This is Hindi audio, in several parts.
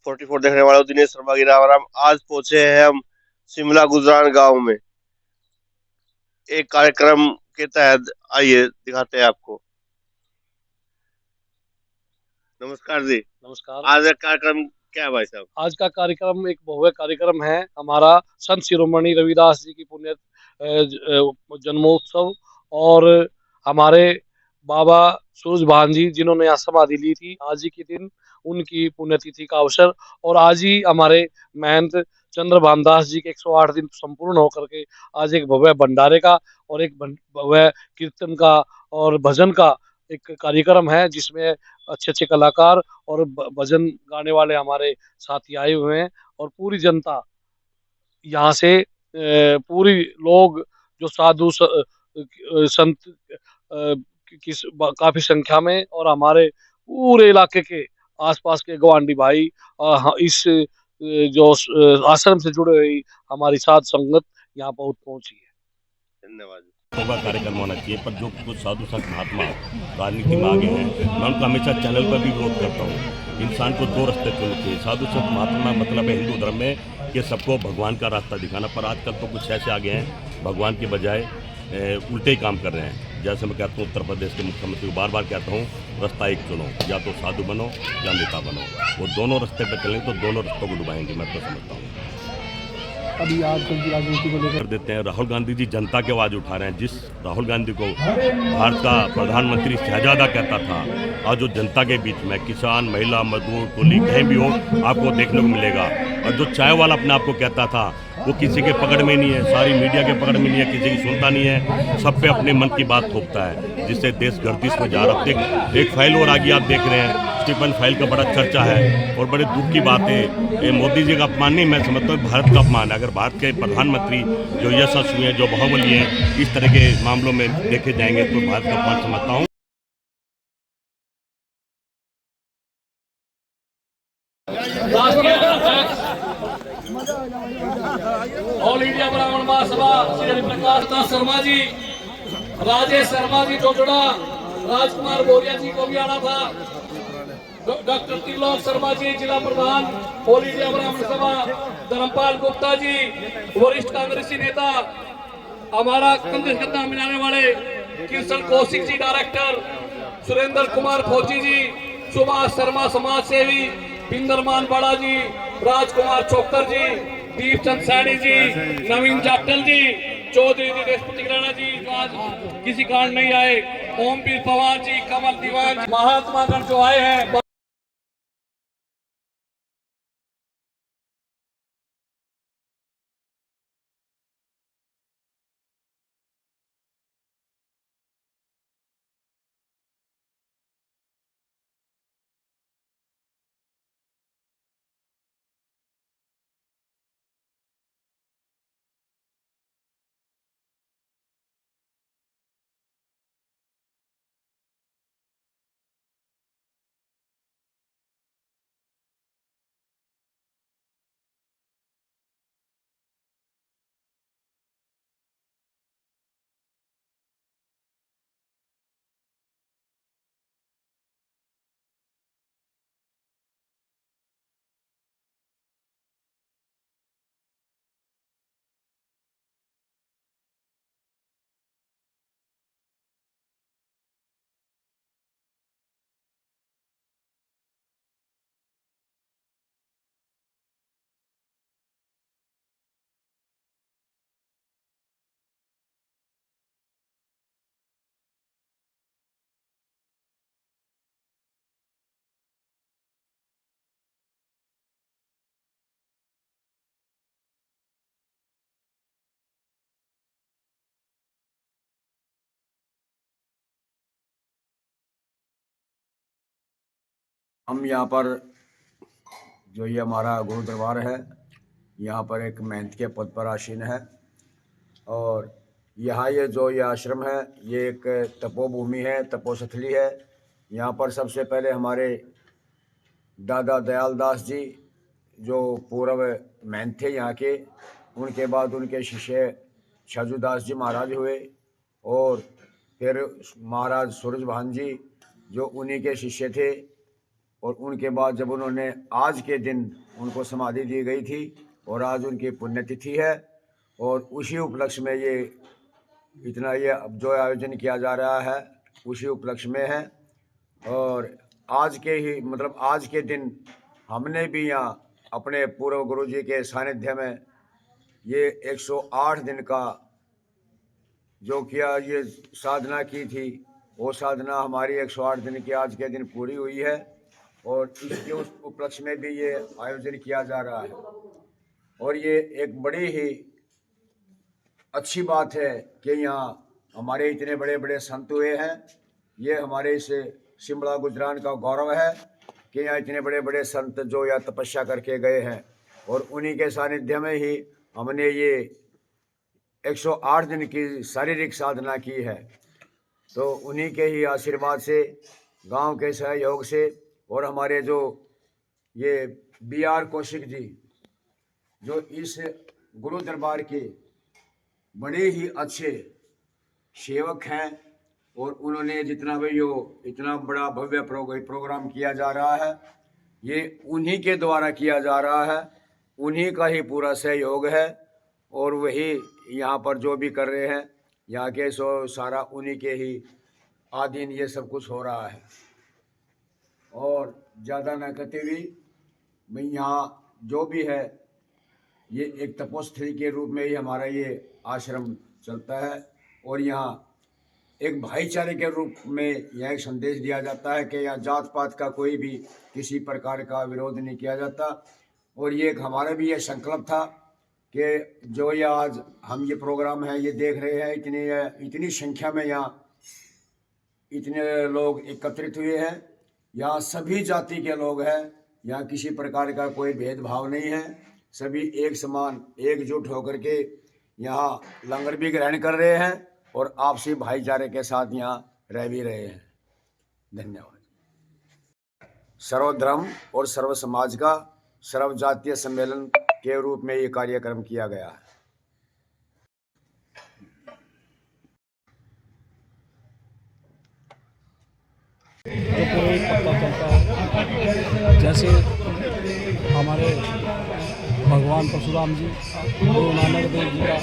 44 देखने वालों, दिनेश शर्मा की राम राम। आज पहुंचे हैं हम शिमला गुजरान गांव में, एक कार्यक्रम के तहत। आइए दिखाते हैं आपको। नमस्कार जी। नमस्कार। आज का कार्यक्रम क्या है भाई साहब? आज का कार्यक्रम एक भव्य कार्यक्रम है हमारा, संत शिरोमणि रविदास जी की पुण्य जन्मोत्सव। और हमारे बाबा सूरजभान जी जिन्होंने यहाँ समाधि ली थी, आज ही के दिन उनकी पुण्यतिथि का अवसर। और आज ही हमारे महंत चंद्रभान दास जी के 108 दिन संपूर्ण होकर के आज एक भव्य भंडारे का और एक भव्य कीर्तन का और भजन का एक कार्यक्रम है, जिसमें अच्छे अच्छे कलाकार और भजन गाने वाले हमारे साथी आए हुए हैं। और पूरी जनता यहाँ से पूरी लोग जो साधु संत काफी संख्या में, और हमारे पूरे इलाके के आसपास के गवांडी भाई इस जो आश्रम से जुड़े हुई हमारी साध संगत यहाँ बहुत पहुंची है। धन्यवाद। होगा कार्यक्रम होना चाहिए, पर जो कुछ साधु संत महात्मा राजनीति में आगे हैं, मैं उनका हमेशा चैनल पर भी विरोध करता हूँ। इंसान को दो रास्ते चुनने चाहिए। साधु संत महात्मा मतलब है हिंदू धर्म में कि सबको भगवान का रास्ता दिखाना, पर आजकल तो कुछ ऐसे आगे हैं भगवान के बजाय उल्टे ही काम कर रहे हैं। जैसे मैं कहता हूँ उत्तर प्रदेश के मुख्यमंत्री को बार बार कहता हूँ, रास्ता एक चुनो, या तो साधु बनो या नेता बनो। वो दोनों रास्ते पर चलेंगे तो दोनों रास्तों को डुबाएंगे, मैं तो समझता हूँ। अभी आजकल की राजनीति को लेकर कर देते हैं। राहुल गांधी जी जनता की आवाज़ उठा रहे हैं। जिस राहुल गांधी को भारत का प्रधानमंत्री शहजादा कहता था, आज जो जनता के बीच में किसान, महिला, मजदूर, कुली कहीं भी हो आपको देखने को मिलेगा। और जो चाय वाला अपने आप को कहता था, वो किसी के पकड़ में नहीं है, सारी मीडिया के पकड़ में नहीं है, किसी की सुनता नहीं है, सब पे अपने मन की बात थोपता है, जिससे देश गर्दिश में जा रहा है। एक फाइल और आगे आप देख रहे हैं, स्टीफन फाइल का बड़ा चर्चा है और बड़े दुख की बात है। ये मोदी जी का अपमान नहीं, मैं समझता हूँ भारत का अपमान है। अगर भारत के प्रधानमंत्री जो यशस्वी हैं, जो बाहुबली हैं, इस तरह के मामलों में देखे जाएंगे तो भारत का अपमान समझता हूँ। ऑल इंडिया ब्राह्मण महासभा श्री हरिप्रकाश दास शर्मा जी, राजेश शर्मा जी जोजड़ा, राजकुमार बोरिया जी को भी आना था, डॉक्टर त्रिलोक शर्मा जी जिला प्रधान ऑल इंडिया ब्राह्मण सभा, धर्मपाल गुप्ता जी वरिष्ठ कांग्रेसी नेता, हमारा कंधा मिलाने वाले किशन कौशिक जी डायरेक्टर, सुरेंद्र कुमार फौजी जी, सुभाष शर्मा समाज सेवी, बिंदरमान बड़ा जी, राजकुमार चौकर जी, दीपचंद सैनी जी, नवीन जाटल जी, चौधरी देशपति राणा जी जो आज किसी कारण नहीं आए, ओमपीर पवार जी, कमल दीवान, महात्मा गण जो आए हैं। हम यहाँ पर जो ये हमारा गुरु दरबार है, यहाँ पर एक महंत के पद पर आसीन है। और यहाँ ये आश्रम है, ये एक तपोभूमि है, तपोस्थली है। यहाँ पर सबसे पहले हमारे दादा दयाल दास जी जो पूर्व महंत थे यहाँ के, उनके बाद उनके शिष्य छाजूदास जी महाराज हुए, और फिर महाराज सूरजभान जी जो उन्हीं के शिष्य थे, और उनके बाद जब उन्होंने आज के दिन उनको समाधि दी गई थी और आज उनकी पुण्यतिथि है और उसी उपलक्ष्य में ये इतना ये जो आयोजन किया जा रहा है उसी उपलक्ष्य में है। और आज के ही मतलब आज के दिन हमने भी यहाँ अपने पूर्व गुरु जी के सानिध्य में ये 108 दिन का जो किया ये साधना की थी, वो साधना हमारी 108 दिन की आज के दिन पूरी हुई है और इसके उस उपलक्ष्य में भी ये आयोजन किया जा रहा है। और ये एक बड़ी ही अच्छी बात है कि यहाँ हमारे इतने बड़े बड़े संत हुए हैं। ये हमारे इस शिमला गुजरान का गौरव है कि यहाँ इतने बड़े बड़े संत जो यहाँ तपस्या करके गए हैं और उन्हीं के सानिध्य में ही हमने ये 108 दिन की शारीरिक साधना की है। तो उन्हीं के ही आशीर्वाद से, गांव के सहयोग से और हमारे जो ये BR कौशिक जी जो इस गुरु दरबार के बड़े ही अच्छे सेवक हैं और उन्होंने जितना भी यो इतना बड़ा भव्य प्रोग्राम किया जा रहा है ये उन्हीं के द्वारा किया जा रहा है, उन्हीं का ही पूरा सहयोग है और वही यहाँ पर जो भी कर रहे हैं यहाँ के सारा उन्हीं के ही अधीन ये सब कुछ हो रहा है। और ज़्यादा न कहते हुए मैं यहाँ जो भी है ये एक तपोस्थली के रूप में ही हमारा ये आश्रम चलता है और यहाँ एक भाईचारे के रूप में यह एक संदेश दिया जाता है कि यहाँ जात पात का कोई भी किसी प्रकार का विरोध नहीं किया जाता। और ये एक हमारा भी ये संकल्प था कि जो ये आज हम ये प्रोग्राम है ये देख रहे हैं, इतनी संख्या में यहाँ इतने लोग एकत्रित हुए हैं। यहाँ सभी जाति के लोग हैं, यहाँ किसी प्रकार का कोई भेदभाव नहीं है, सभी एक समान एकजुट होकर के यहाँ लंगर भी ग्रहण कर रहे हैं और आपसी भाईचारे के साथ यहाँ रह भी रहे हैं। धन्यवाद। सर्वधर्म और सर्व समाज का सर्व जातीय सम्मेलन के रूप में ये कार्यक्रम किया गया है। जो पूरे पता चलता है जैसे हमारे भगवान परशुराम जी, गुरु नानक देव जी का,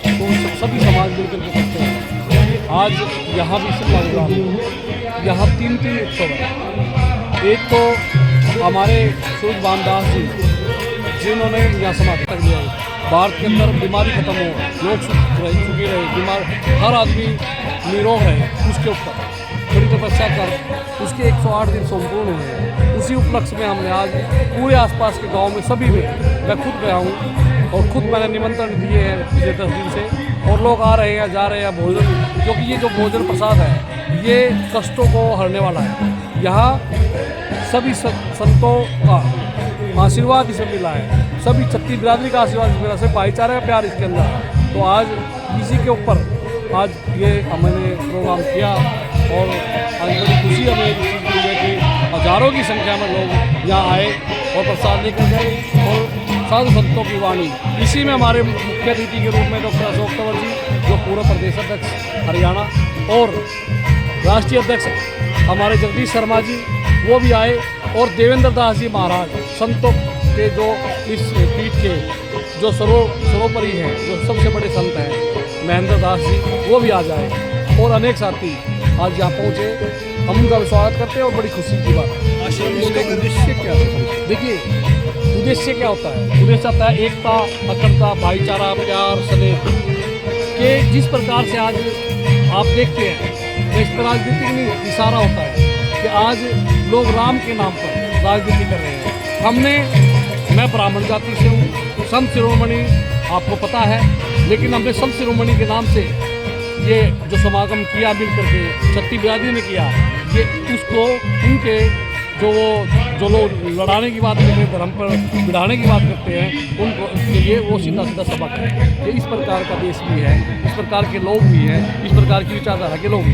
तो सभी समाज मिलकर के करते हैं। आज यहाँ भी शिमला गुजरान में यहाँ तीन उत्सव है। एक तो हमारे सूर्य बामदास जी जिन्होंने यहाँ समाधि कर लिया है। भारत के अंदर बीमारी खत्म हो, लोग सुखी रहे, बीमार हर आदमी निरोग रहे, उसके ऊपर बड़ी तपस्या कर उसके 108 दिन संपूर्ण हुए। उसी उपलक्ष्य में हमने आज पूरे आसपास के गांव में सभी में, मैं खुद गया हूँ और खुद मैंने निमंत्रण दिए हैं पिछले 10 दिन से और लोग आ रहे हैं, जा रहे हैं भोजन, क्योंकि ये जो भोजन प्रसाद है ये कष्टों को हरने वाला है। यहाँ सभी संतों का आशीर्वाद इसे मिला है, सभी छत्ती बिरादरी का आशीर्वाद मिला है, भाईचारा का प्यार इसके अंदर। तो आज इसी के ऊपर आज ये हमने प्रोग्राम किया और आज बड़ी खुशी हमें इस चीज़ की है कि हज़ारों की संख्या में लोग यहाँ आए और प्रसाद लेकर गए और साधु संतों की वाणी। इसी में हमारे मुख्य अतिथि के रूप में डॉक्टर अशोक तंवर जी जो पूर्व प्रदेश अध्यक्ष हरियाणा और राष्ट्रीय अध्यक्ष हमारे जगदीश शर्मा जी वो भी आए और देवेंद्र दास जी महाराज संतों के जो इस पीठ के जो सर्वोपरि हैं, जो सबसे बड़े संत हैं, महेंद्र दास जी वो भी आ जाए और अनेक साथी आज यहाँ पहुँचे। हम उनका स्वागत करते हैं और बड़ी खुशी की बात है। आश्रम बोलने का उद्देश्य क्या है? देखिए उद्देश्य क्या होता है, उद्देश्य होता है एकता, अखंडता, भाईचारा, प्यार, स्नेह के जिस प्रकार से आज आप देखते हैं तो इस पर राजनीति नहीं इशारा होता है कि आज लोग राम के नाम पर राजनीति कर रहे हैं। मैं ब्राह्मण जाति से हूँ, संत शिरोमणि आपको पता है, लेकिन हमने संत शिरोमणि के नाम से ये जो समागम किया मिल करके छत्ती बिरादरी ने किया, ये उसको उनके जो लोग लड़ाने की बात करते हैं, धर्म पर बिठाने की बात करते हैं, उनको के लिए वो सीधा सीधा सबक है। ये इस प्रकार का देश भी है, इस प्रकार के लोग भी हैं, इस प्रकार की विचारधारा के लोग भी।